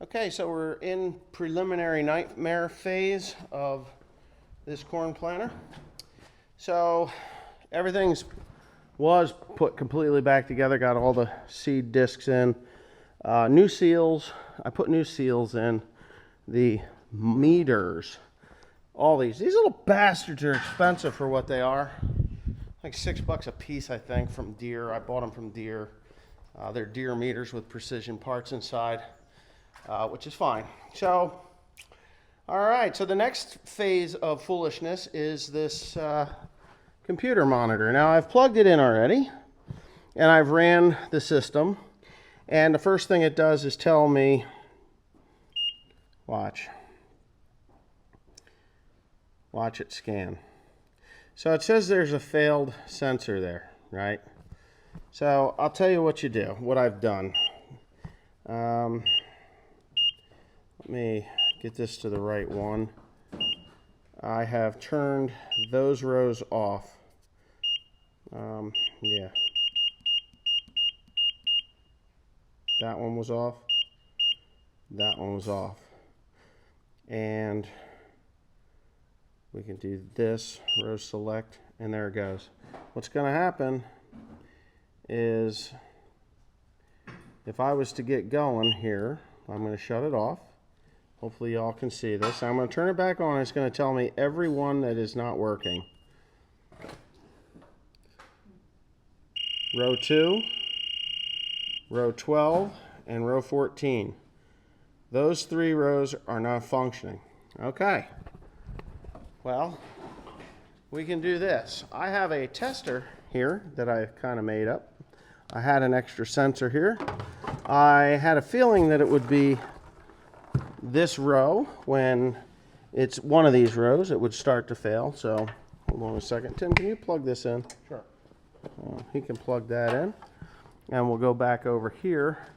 Okay, so we're in preliminary nightmare phase of this corn planter. So everything's was put completely back together, got all the seed discs in, new seals. I put new seals in, the meters, all these little bastards are expensive for what they are, like $6 a piece, I think, from Deere. I bought them from Deere. They're Deere meters with precision parts inside, which is fine. So all right, so the next phase of foolishness is this computer monitor. Now I've plugged it in already and I've ran the system, and the first thing it does is tell me, watch it scan. So it says there's a failed sensor there, right? So I'll tell you what you do, what I've done. Let me get this to the right one. I have turned those rows off. Yeah. That one was off. That one was off. And we can do this, row select, and there it goes. What's going to happen is if I was to get going here, I'm going to shut it off. Hopefully y'all can see this. I'm going to turn it back on. It's going to tell me every one that is not working. Row 2, row 12, and row 14. Those 3 rows are not functioning. Okay. Well, we can do this. I have a tester here that I kind of made up. I had an extra sensor here. I had a feeling that it would be this row. When it's one of these rows, it would start to fail. So hold on a second. Tim, can you plug this in? Sure. He can plug that in, and we'll go back over here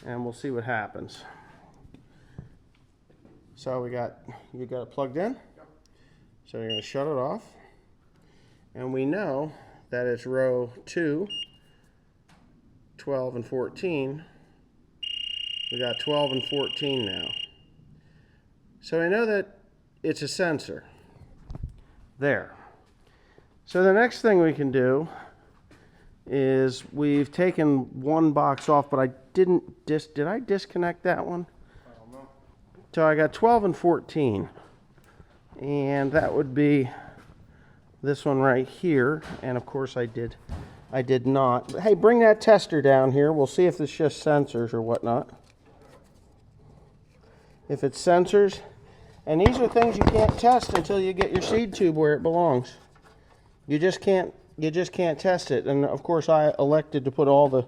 and we'll see what happens. So you got it plugged in. So you're going to shut it off, and we know that it's row 2, 12, and 14. We got 12 and 14 now. So I know that it's a sensor. There. So the next thing we can do is we've taken one box off, but I didn't did I disconnect that one? I don't know. So I got 12 and 14. And that would be this one right here. And of course I did not. But hey, bring that tester down here. We'll see if it's just sensors or whatnot. If it's sensors, and these are things you can't test until you get your seed tube where it belongs. You just can't test it. And of course I elected to put all the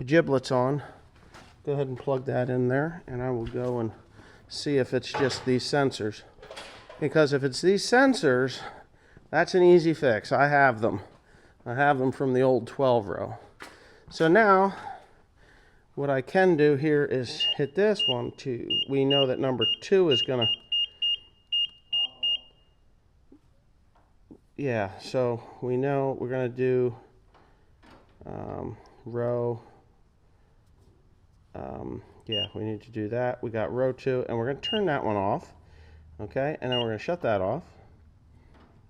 giblets on. Go ahead and plug that in there, and I will go and see if it's just these sensors. Because if it's these sensors, that's an easy fix. I have them. I have them from the old 12 row. So now, what I can do here is hit this 1, 2. We know that number 2 is gonna, yeah, so we know we're gonna do row, yeah, we need to do that. We got row 2, and we're gonna turn that one off. Okay, and then we're going to shut that off,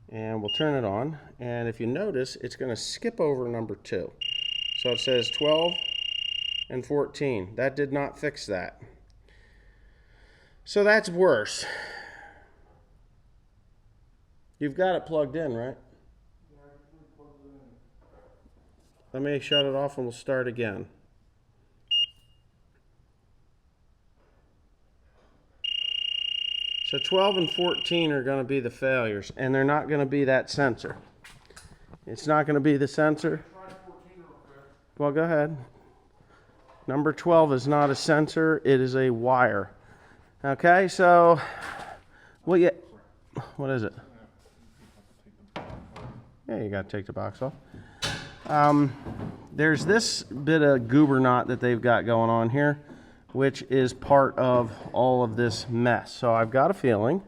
and we'll turn it on, and if you notice, it's going to skip over number 2. So it says 12 and 14. That did not fix that. So that's worse. You've got it plugged in, right? Let me shut it off and we'll start again. So 12 and 14 are going to be the failures, and they're not going to be that sensor. It's not going to be the sensor. Well, go ahead. Number 12 is not a sensor, it is a wire. Okay, so what is it? Yeah, you got to take the box off. There's this bit of goober knot that they've got going on here, which is part of all of this mess. So I've got a feeling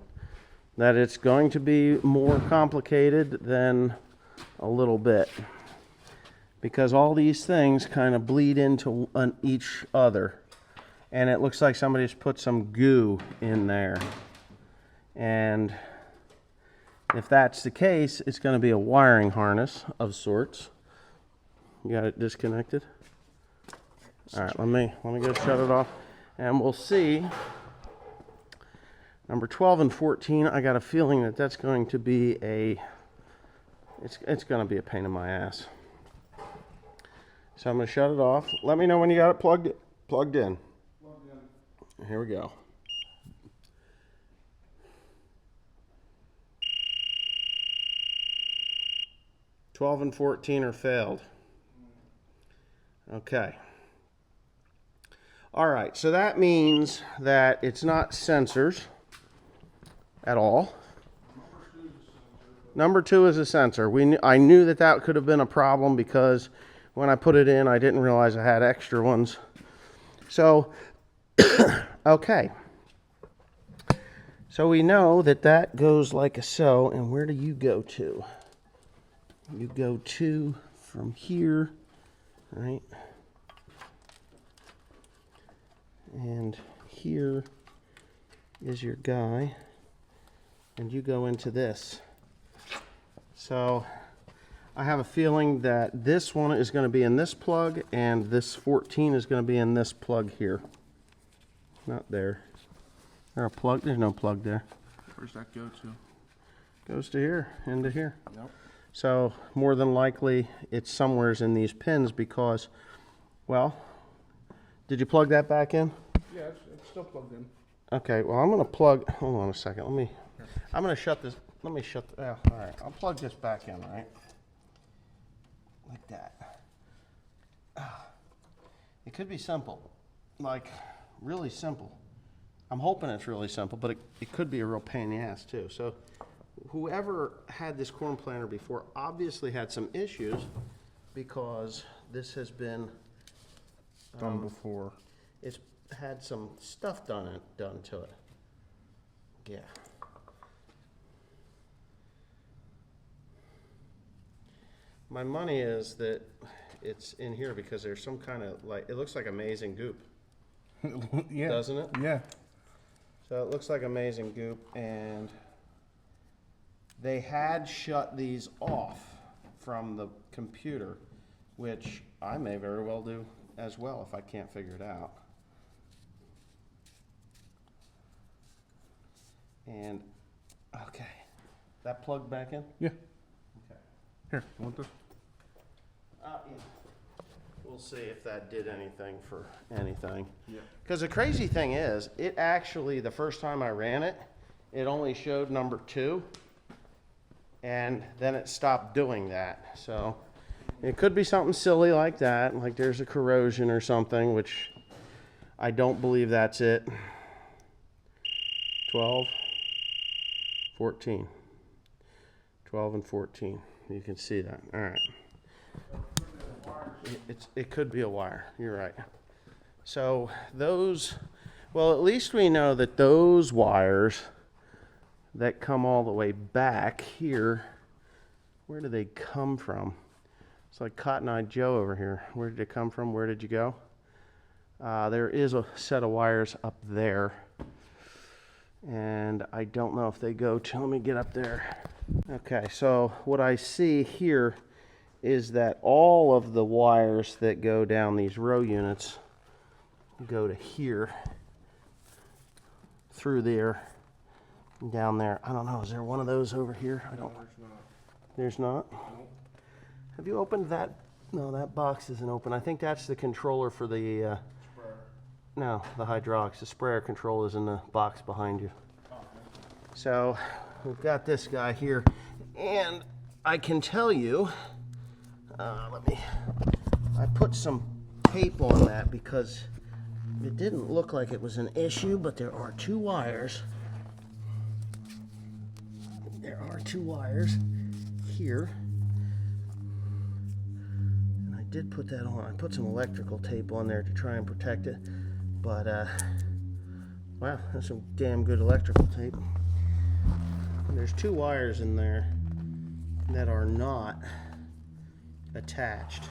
that it's going to be more complicated than a little bit, because all these things kind of bleed into each other. and it looks like somebody's put some goo in there. And if that's the case, it's going to be a wiring harness of sorts. You got it disconnected? All right, let me go shut it off, and we'll see. Number 12 and 14, I got a feeling that that's going to be it's going to be a pain in my ass. So I'm going to shut it off. Let me know when you got it plugged in. Plugged in. Here we go. "12 and 14 are failed." Okay. All right, so that means that it's not sensors at all. Number 2 is a sensor. I knew that could have been a problem because when I put it in, I didn't realize I had extra ones. So, okay. So we know that goes like so, and where do you go to? You go to from here, right? And here is your guy, and you go into this. So I have a feeling that this one is going to be in this plug, and this 14 is going to be in this plug here. Not there. Is there a plug? There's no plug there. Where's that go to? Goes to here, into here. Yep. So more than likely it's somewheres in these pins because, well, did you plug that back in? Yeah, it's still plugged in. Okay, well, I'm going to plug, hold on a second, I'm going to shut this, all right, I'll plug this back in, right? Like that. It could be simple, like really simple. I'm hoping it's really simple, but it could be a real pain in the ass too. So whoever had this corn planter before obviously had some issues because this has been Done before. It's had some stuff done to it. Yeah. My money is that it's in here because there's some kind of, like, it looks like amazing goop. Yeah. Doesn't it? Yeah. So it looks like amazing goop, and they had shut these off from the computer, which I may very well do as well if I can't figure it out. And, okay, that plugged back in? Yeah. Okay. Here, you want this? Yeah. We'll see if that did anything for anything. Yeah. Because the crazy thing is, it actually, the first time I ran it, it only showed number 2, and then it stopped doing that. So it could be something silly like that, like there's a corrosion or something, which I don't believe that's it. 12, 14. 12 and 14. You can see that. All right. It could be a wire. You're right. So those, well, at least we know that those wires that come all the way back here, where do they come from? It's like Cotton Eye Joe over here. Where did it come from? Where did you go? There is a set of wires up there, and I don't know if they go to, let me get up there. Okay, so what I see here is that all of the wires that go down these row units go to here, through there, down there. I don't know, is there one of those over here? I don't. There's not? Nope. Have you opened that? No, that box isn't open. I think that's the controller for the, no, the hydraulics. The sprayer control is in the box behind you. So we've got this guy here, and I can tell you, I put some tape on that because it didn't look like it was an issue, but there are 2 wires. There are 2 wires here. And I did put that on. I put some electrical tape on there to try and protect it. But, wow, that's some damn good electrical tape. And there's 2 wires in there that are not attached,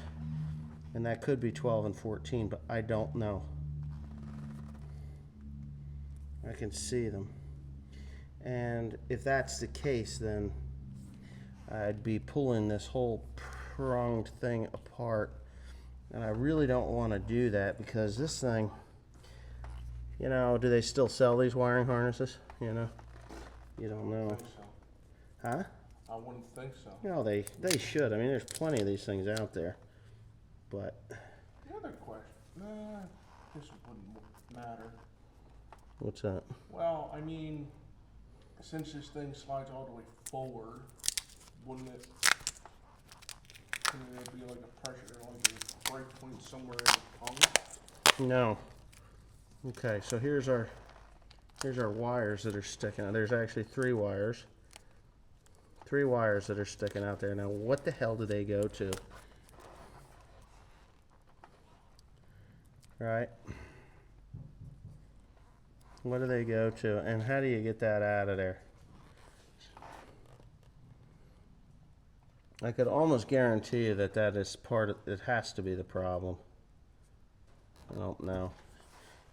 and that could be 12 and 14, but I don't know. I can see them. And if that's the case, then I'd be pulling this whole pronged thing apart. And I really don't want to do that because this thing, you know, do they still sell these wiring harnesses? You know? You don't know. I think so. Huh? I wouldn't think so. No, they should. I mean, there's plenty of these things out there. But The other question, this wouldn't matter. what's that? Well, I mean, since this thing slides all the way forward, wouldn't it be like a pressure, like a break point somewhere in the tongue? No. Okay, so here's our wires that are sticking out. There's actually 3 wires. 3 wires that are sticking out there. Now, what the hell do they go to? Right? What do they go to? And how do you get that out of there? I could almost guarantee you that that is part of it. Has to be the problem. I don't know.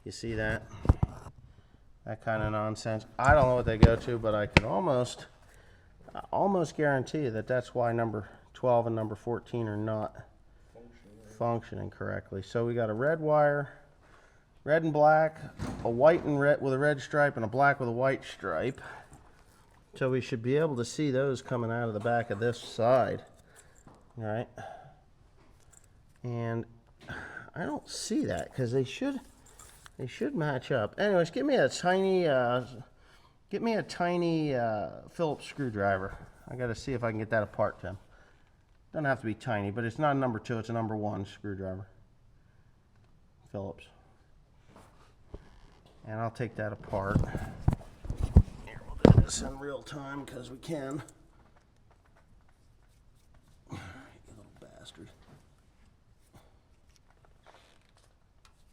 You see that? That kind of nonsense. I don't know what they go to, but I can almost guarantee you that that's why number 12 and number 14 are not functioning correctly. So we got a red wire, red and black, a white and red with a red stripe, and a black with a white stripe. So we should be able to see those coming out of the back of this side. All right. And I don't see that because they should match up. Anyways, give me a tiny Phillips screwdriver. I got to see if I can get that apart, Tim. Doesn't have to be tiny, but it's not a number 2, it's a number 1 screwdriver. Phillips. And I'll take that apart. Here, we'll do this in real time because we can. You little bastard.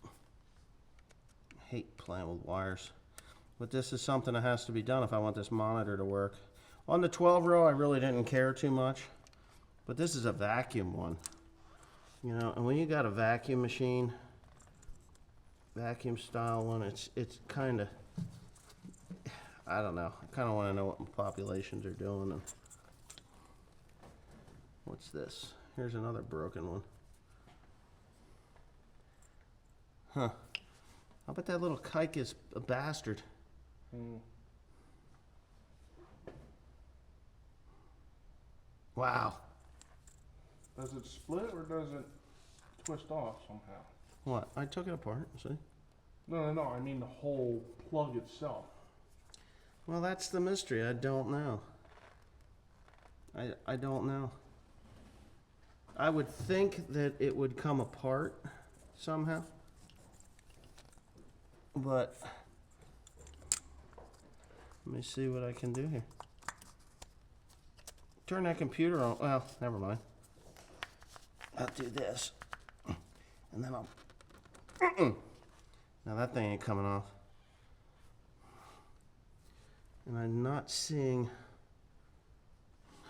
I hate playing with wires. But this is something that has to be done if I want this monitor to work. On the 12 row, I really didn't care too much. But this is a vacuum one. You know, and when you got a vacuum machine, vacuum style one, it's kind of, I don't know. I kind of want to know what populations are doing. And what's this? Here's another broken one. Huh. I bet that little kike is a bastard. Wow. Does it split or does it twist off somehow? What? I took it apart, see? No, I mean the whole plug itself. Well, that's the mystery. I don't know. I don't know. I would think that it would come apart somehow. But let me see what I can do here. Turn that computer on. Well, never mind. I'll do this. And then I'll... Now that thing ain't coming off. And I'm not seeing...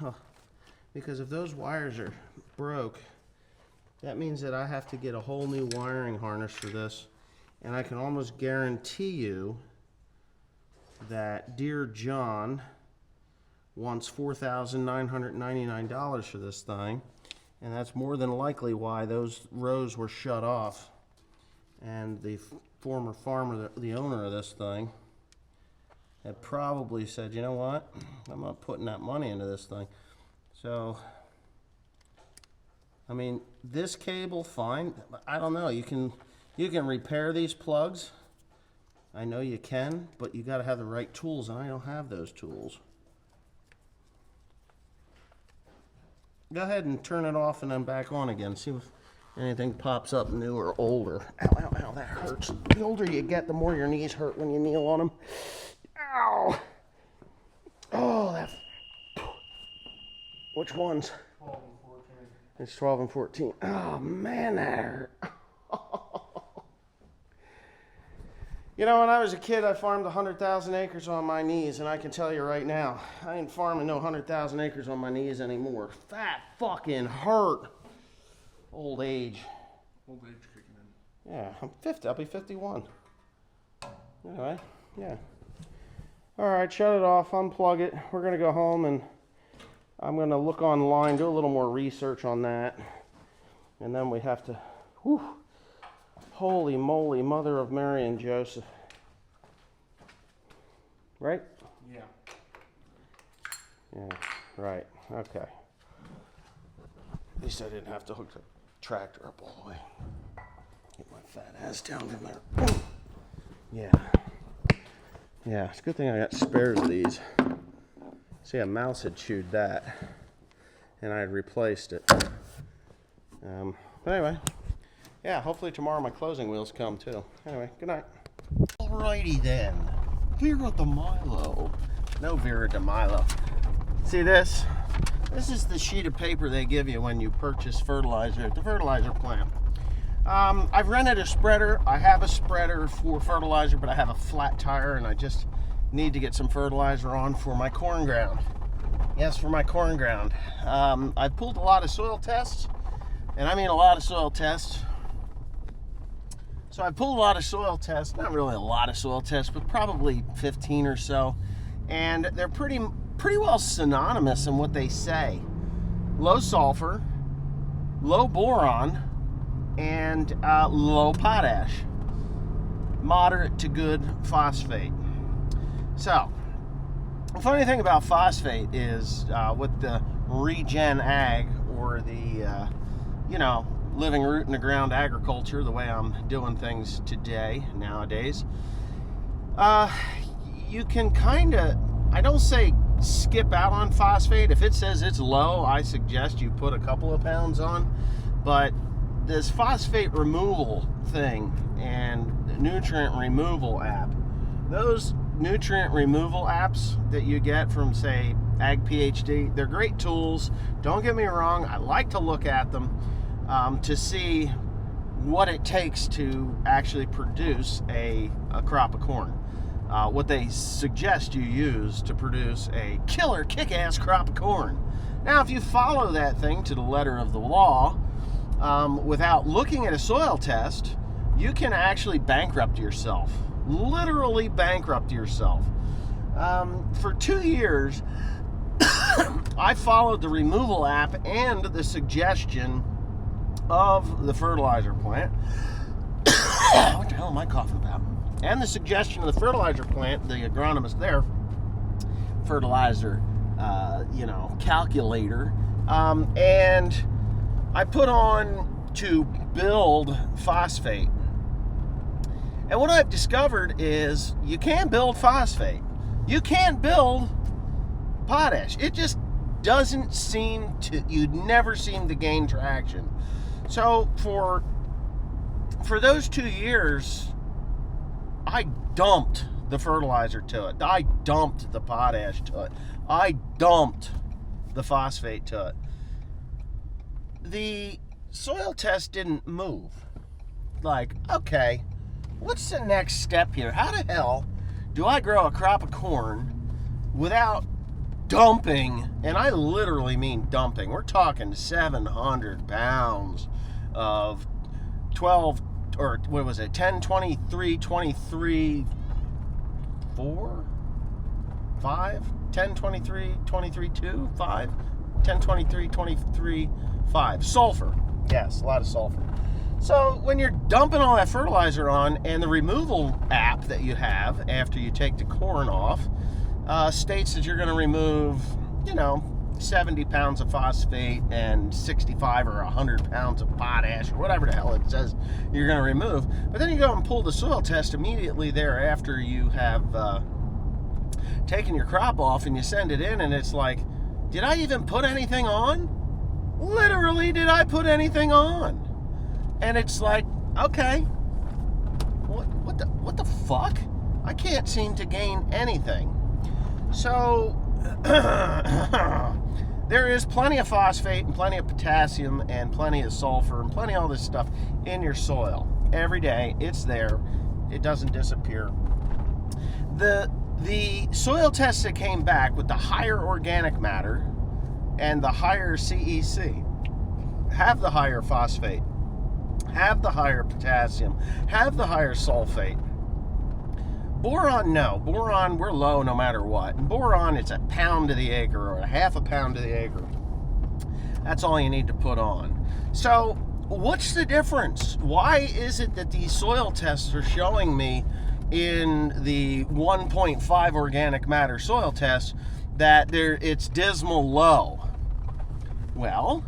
Huh. Because if those wires are broke, that means that I have to get a whole new wiring harness for this. And I can almost guarantee you that Dear John wants $4,999 for this thing. And that's more than likely why those rows were shut off. And the former farmer, the owner of this thing, had probably said, you know what, I'm not putting that money into this thing. So, I mean, this cable, fine. I don't know, you can repair these plugs. I know you can, but you gotta have the right tools, and I don't have those tools. Go ahead and turn it off and then back on again. See if anything pops up new or older. Ow, ow, ow, that hurts. The older you get, the more your knees hurt when you kneel on them. Ow! Oh, that... Which ones? 12 and 14. It's 12 and 14. Oh, man, that hurt. You know, when I was a kid, I farmed 100,000 acres on my knees, and I can tell you right now, I ain't farming no 100,000 acres on my knees anymore. That fucking hurt. Old age. Old age kicking in. Yeah, I'm 50. I'll be 51. Anyway, Yeah. All right, shut it off, unplug it. We're gonna go home and I'm gonna look online, do a little more research on that. And then we have to, whew, holy moly, Mother of Mary and Joseph. Right? Yeah. Yeah, right, okay. At least I didn't have to hook the tractor up all the way. Get my fat ass down from there. Yeah. Yeah, it's a good thing I got spares of these. See, a mouse had chewed that, and I had replaced it. But anyway, yeah, hopefully tomorrow my closing wheels come too. Anyway, good night. Alrighty then, Vera de Milo. No Vera de Milo. See this? This is the sheet of paper they give you when you purchase fertilizer at the fertilizer plant. I've rented a spreader. I have a spreader for fertilizer, but I have a flat tire and I just need to get some fertilizer on for my corn ground. Yes, for my corn ground. I've pulled a lot of soil tests, and I mean a lot of soil tests. So I pulled a lot of soil tests, not really a lot of soil tests, but probably 15 or so. And they're pretty well synonymous in what they say. Low sulfur, low boron, and low potash. Moderate to good phosphate. So, the funny thing about phosphate is with the regen ag, or the, living root in the ground agriculture, the way I'm doing things nowadays, you can kind of, I don't say skip out on phosphate. If it says it's low, I suggest you put a couple of pounds on. But this phosphate removal thing and nutrient removal app, those nutrient removal apps that you get from, say, Ag PhD, they're great tools. Don't get me wrong, I like to look at them to see what it takes to actually produce a crop of corn. What they suggest you use to produce a killer kick-ass crop of corn. Now, if you follow that thing to the letter of the law, without looking at a soil test, you can actually bankrupt yourself. Literally bankrupt yourself. For 2 years, I followed the removal app and the suggestion of the fertilizer plant. What the hell am I coughing about? And the suggestion of the fertilizer plant, the agronomist there, fertilizer, calculator, and I put on to build phosphate. And what I've discovered is you can build phosphate. You can't build potash. It just doesn't seem to, you never seem to gain traction. So for those 2 years, I dumped the fertilizer to it. I dumped the potash to it. I dumped the phosphate to it. The soil test didn't move. Like, okay, what's the next step here? How the hell do I grow a crop of corn without dumping, and I literally mean dumping. We're talking 700 pounds of 12, or what was it, 10, 23, 23, 4, 5, 10, 23, 23, 2, 5, 10, 23, 23, 5. Sulfur. Yes, a lot of sulfur. So when you're dumping all that fertilizer on, and the removal app that you have after you take the corn off states that you're going to remove, 70 pounds of phosphate and 65 or 100 pounds of potash, or whatever the hell it says you're going to remove. But then you go and pull the soil test immediately thereafter you have taken your crop off, and you send it in, and it's like, did I even put anything on? Literally, did I put anything on? And it's like, okay, what the fuck? I can't seem to gain anything. So there is plenty of phosphate and plenty of potassium and plenty of sulfur and plenty of all this stuff in your soil. Every day, it's there. It doesn't disappear. The soil tests that came back with the higher organic matter and the higher CEC have the higher phosphate, have the higher potassium, have the higher sulfate. Boron, no. Boron, we're low no matter what. Boron, it's a pound to the acre or a half a pound to the acre. That's all you need to put on. So, what's the difference? Why is it that these soil tests are showing me in the 1.5 organic matter soil test that it's dismal low? Well,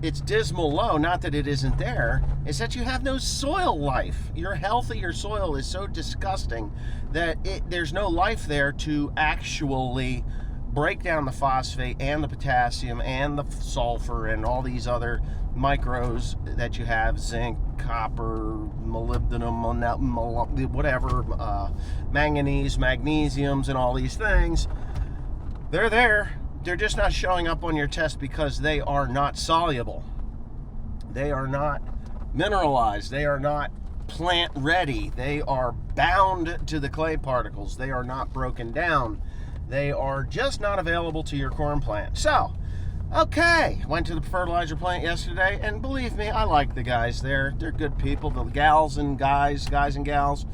it's dismal low, not that it isn't there, it's that you have no soil life. Your health of your soil is so disgusting that there's no life there to actually break down the phosphate and the potassium and the sulfur and all these other micros that you have, zinc, copper, molybdenum, whatever, manganese, magnesiums, and all these things. They're there. They're just not showing up on your test because they are not soluble. They are not mineralized. They are not plant ready. They are bound to the clay particles. They are not broken down. They are just not available to your corn plant. So, okay, went to the fertilizer plant yesterday, and believe me, I like the guys there. They're good people. The guys and gals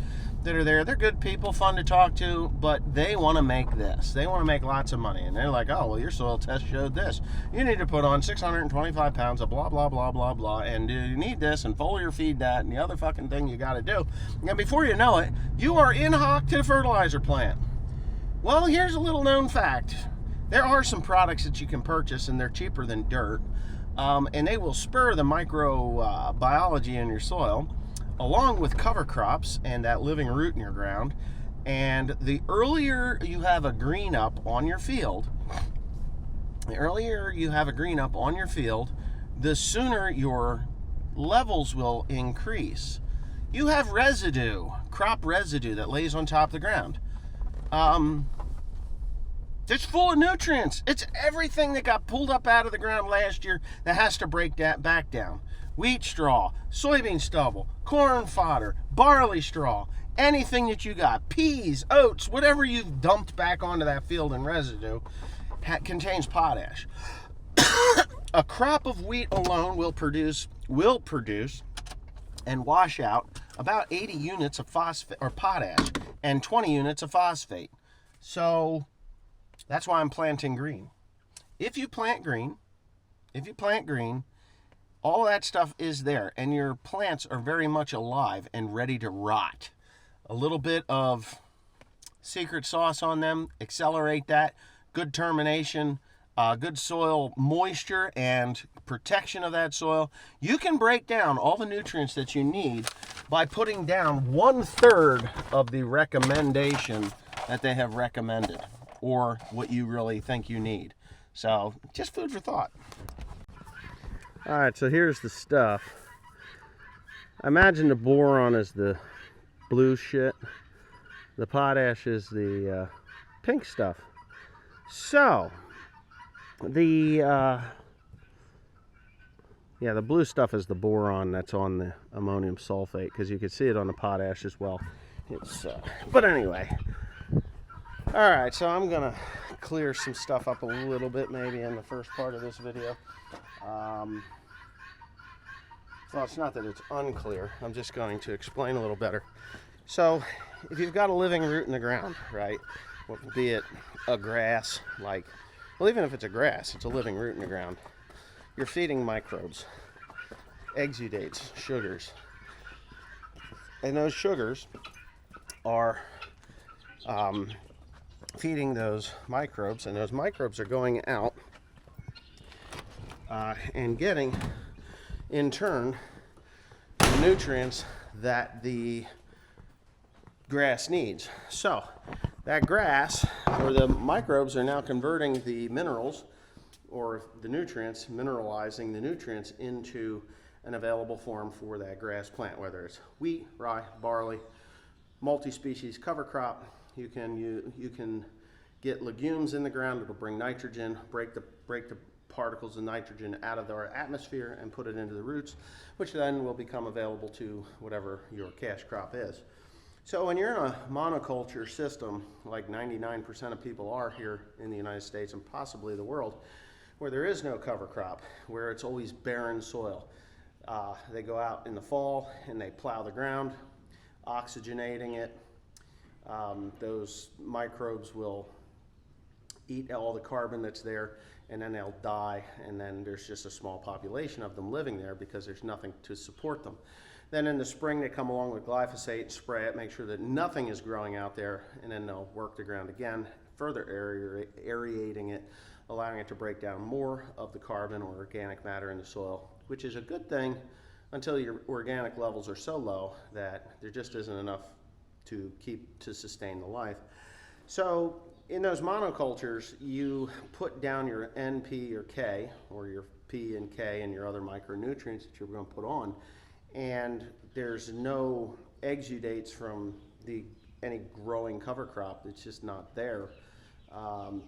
that are there, they're good people, fun to talk to, but they want to make this. They want to make lots of money, and they're like, oh, well, your soil test showed this. You need to put on 625 pounds of blah, blah, blah, blah, blah, and you need this, and foliar feed that, and the other fucking thing you got to do. And before you know it, you are in hock to the fertilizer plant. Well, here's a little known fact. There are some products that you can purchase, and they're cheaper than dirt, and they will spur the microbiology in your soil, along with cover crops and that living root in your ground. And the earlier you have a green up on your field, the sooner your levels will increase. You have residue, crop residue that lays on top of the ground. It's full of nutrients. It's everything that got pulled up out of the ground last year that has to break that back down. Wheat straw, soybean stubble, corn fodder, barley straw, anything that you got, peas, oats, whatever you've dumped back onto that field in residue contains potash. A crop of wheat alone will produce and wash out about 80 units of phosphate or potash and 20 units of phosphate. So that's why I'm planting green. If you plant green, all that stuff is there, and your plants are very much alive and ready to rot. A little bit of secret sauce on them, accelerate that. Good termination, good soil moisture and protection of that soil. You can break down all the nutrients that you need by putting down 1/3 of the recommendation that they have recommended, or what you really think you need. So, just food for thought. All right, so here's the stuff. I imagine the boron is the blue shit. The potash is the pink stuff. So, the blue stuff is the boron that's on the ammonium sulfate, because you can see it on the potash as well. But anyway. All right, so I'm gonna clear some stuff up a little bit maybe in the first part of this video. Well, it's not that it's unclear. I'm just going to explain a little better. So, if you've got a living root in the ground, right, be it a grass, well, even if it's a grass, it's a living root in the ground, you're feeding microbes, exudates, sugars. And those sugars are feeding those microbes, and those microbes are going out and getting, in turn, the nutrients that the grass needs. So that grass, or the microbes, are now converting the minerals or the nutrients, mineralizing the nutrients into an available form for that grass plant, whether it's wheat, rye, barley, multi-species cover crop. You can get legumes in the ground. It'll bring nitrogen, break the particles of nitrogen out of our atmosphere and put it into the roots, which then will become available to whatever your cash crop is. So when you're in a monoculture system, like 99% of people are here in the United States and possibly the world, where there is no cover crop, where it's always barren soil, they go out in the fall and they plow the ground, oxygenating it, those microbes will eat all the carbon that's there, and then they'll die, and then there's just a small population of them living there because there's nothing to support them. Then in the spring they come along with glyphosate, spray it, make sure that nothing is growing out there, and then they'll work the ground again, further aerating it, allowing it to break down more of the carbon or organic matter in the soil, which is a good thing until your organic levels are so low that there just isn't enough to sustain the life. So in those monocultures, you put down your N, P, or K, or your P and K and your other micronutrients that you're going to put on, and there's no exudates from any growing cover crop. It's just not there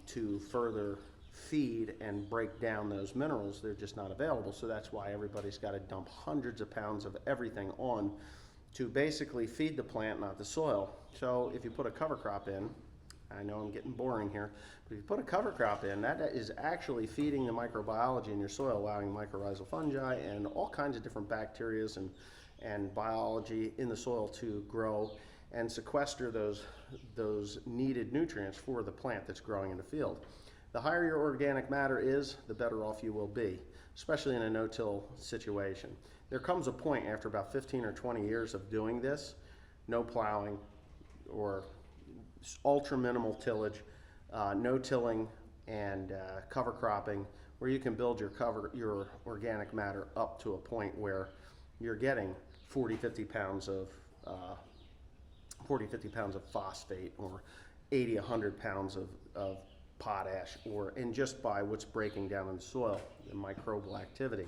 to further feed and break down those minerals. They're just not available. So that's why everybody's got to dump hundreds of pounds of everything on to basically feed the plant, not the soil. So if you put a cover crop in, I know I'm getting boring here, but if you put a cover crop in, that is actually feeding the microbiology in your soil, allowing mycorrhizal fungi and all kinds of different bacteria and biology in the soil to grow and sequester those needed nutrients for the plant that's growing in the field. The higher your organic matter is, the better off you will be, especially in a no-till situation. There comes a point after about 15 or 20 years of doing this, no plowing or ultra minimal tillage, no tilling, and cover cropping, where you can build your organic matter up to a point where you're getting 50 pounds of phosphate, or 100 pounds of potash, and just by what's breaking down in the soil, the microbial activity.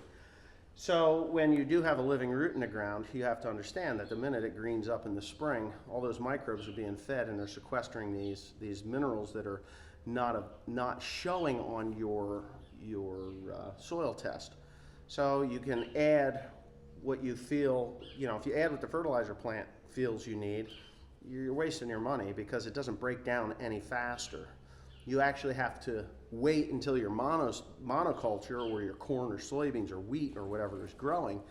So when you do have a living root in the ground, you have to understand that the minute it greens up in the spring, all those microbes are being fed, and they're sequestering these minerals that are not showing on your soil test. So you can add what you feel, if you add what the fertilizer plant feels you need, you're wasting your money because it doesn't break down any faster. You actually have to wait until your monoculture, or your corn or soybeans or wheat or whatever is growing,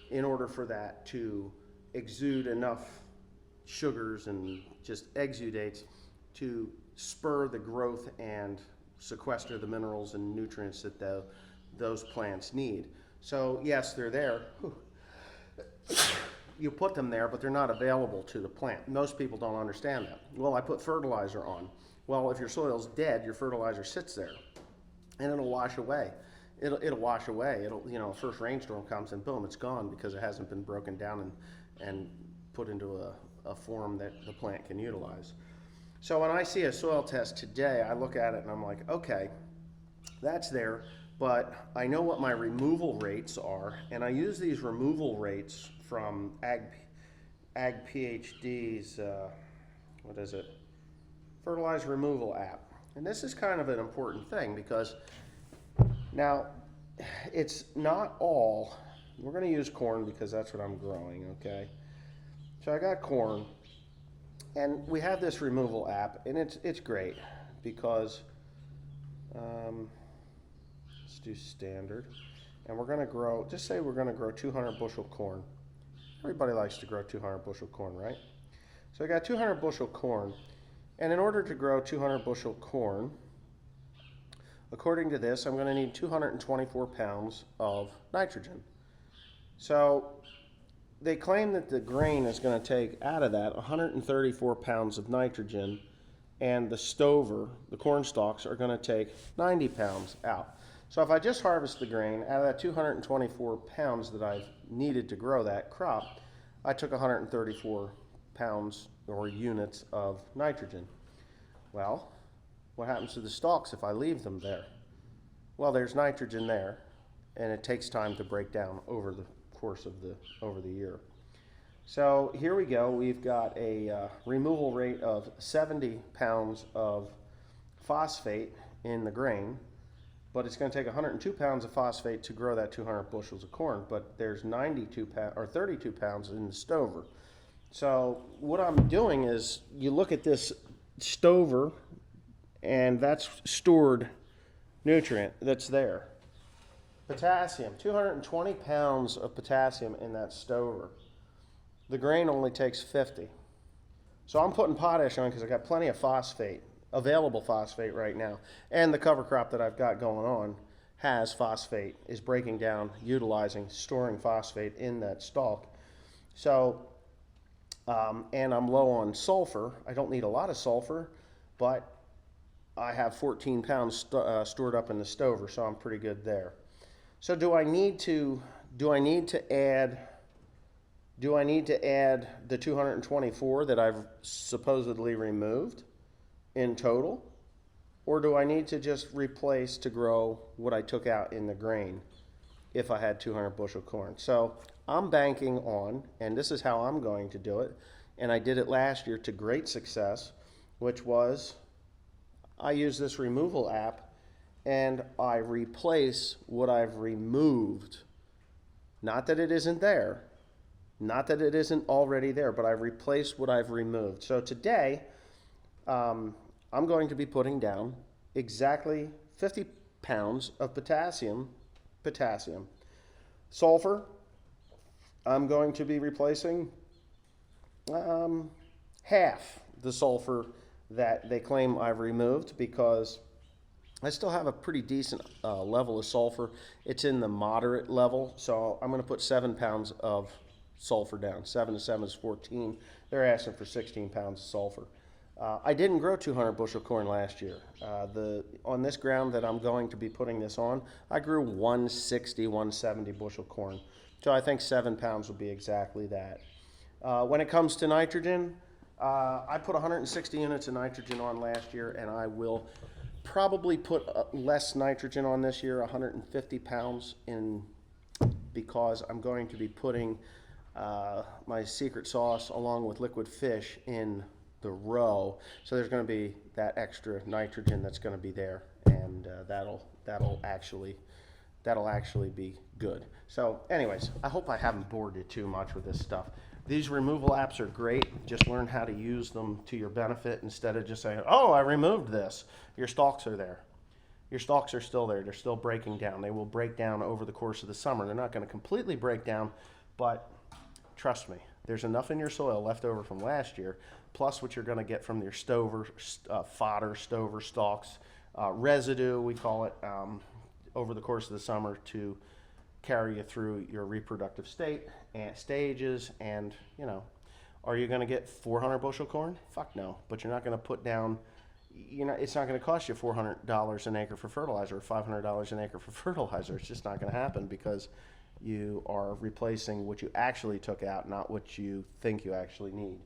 in order for that to exude enough sugars and just exudates to spur the growth and sequester the minerals and nutrients that those plants need. So yes, they're there. You put them there, but they're not available to the plant. Most people don't understand that. Well, I put fertilizer on. Well, if your soil's dead, your fertilizer sits there, and it'll wash away. It'll wash away. First rainstorm comes and boom, it's gone because it hasn't been broken down and put into a form that the plant can utilize. So when I see a soil test today, I look at it and I'm like, okay, that's there, but I know what my removal rates are, and I use these removal rates from Ag PhD's, fertilizer removal app. And this is kind of an important thing because now it's not all, we're going to use corn because that's what I'm growing, okay? So I got corn, and we have this removal app, and it's great because let's do standard, and we're going to grow, just say we're going to grow 200 bushel corn. Everybody likes to grow 200 bushel corn, right? So I got 200 bushel corn. And in order to grow 200 bushel corn, according to this, I'm going to need 224 pounds of nitrogen. So they claim that the grain is going to take out of that 134 pounds of nitrogen, and the stover, the corn stalks, are going to take 90 pounds out. So if I just harvest the grain, out of that 224 pounds that I've needed to grow that crop, I took 134 pounds or units of nitrogen. Well, what happens to the stalks if I leave them there? Well, there's nitrogen there, and it takes time to break down over the course of over the year. So here we go. We've got a removal rate of 70 pounds of phosphate in the grain, but it's going to take 102 pounds of phosphate to grow that 200 bushels of corn, but there's 32 pounds in the stover. So what I'm doing is, you look at this stover, and that's stored nutrient that's there. Potassium, 220 pounds of potassium in that stover. The grain only takes 50. So I'm putting potash on because I got plenty of phosphate, available phosphate right now. And the cover crop that I've got going on has phosphate, is breaking down, utilizing, storing phosphate in that stalk. So, and I'm low on sulfur. I don't need a lot of sulfur, but I have 14 pounds stored up in the stover, so I'm pretty good there. So do I need to add the 224 that I've supposedly removed in total? Or do I need to just replace to grow what I took out in the grain if I had 200 bushel corn? So I'm banking on, and this is how I'm going to do it, and I did it last year to great success, which was I use this removal app and I replace what I've removed. Not that it isn't there, not that it isn't already there, but I've replaced what I've removed. So today, I'm going to be putting down exactly 50 pounds of potassium. Sulfur, I'm going to be replacing half the sulfur that they claim I've removed, because I still have a pretty decent level of sulfur. It's in the moderate level, so I'm going to put 7 pounds of sulfur down. 7 to 7 is 14. They're asking for 16 pounds of sulfur. I didn't grow 200 bushel corn last year. On this ground that I'm going to be putting this on, I grew 160, 170 bushel corn. So I think 7 pounds will be exactly that. When it comes to nitrogen, I put 160 units of nitrogen on last year, and I will probably put less nitrogen on this year, 150 pounds in, because I'm going to be putting my secret sauce along with liquid fish in the row. So there's going to be that extra nitrogen that's going to be there, and that'll actually be good. So anyways, I hope I haven't bored you too much with this stuff. These removal apps are great. Just learn how to use them to your benefit instead of just saying, oh, I removed this. Your stalks are there. Your stalks are still there. They're still breaking down. They will break down over the course of the summer. They're not going to completely break down, but trust me, there's enough in your soil left over from last year, plus what you're going to get from your fodder, stover stalks, residue, we call it, over the course of the summer to carry you through your reproductive stages. And are you going to get 400 bushel corn? Fuck no. But you're not going to put down, it's not going to cost you $400 an acre for fertilizer or $500 an acre for fertilizer. It's just not going to happen, because you are replacing what you actually took out, not what you think you actually need.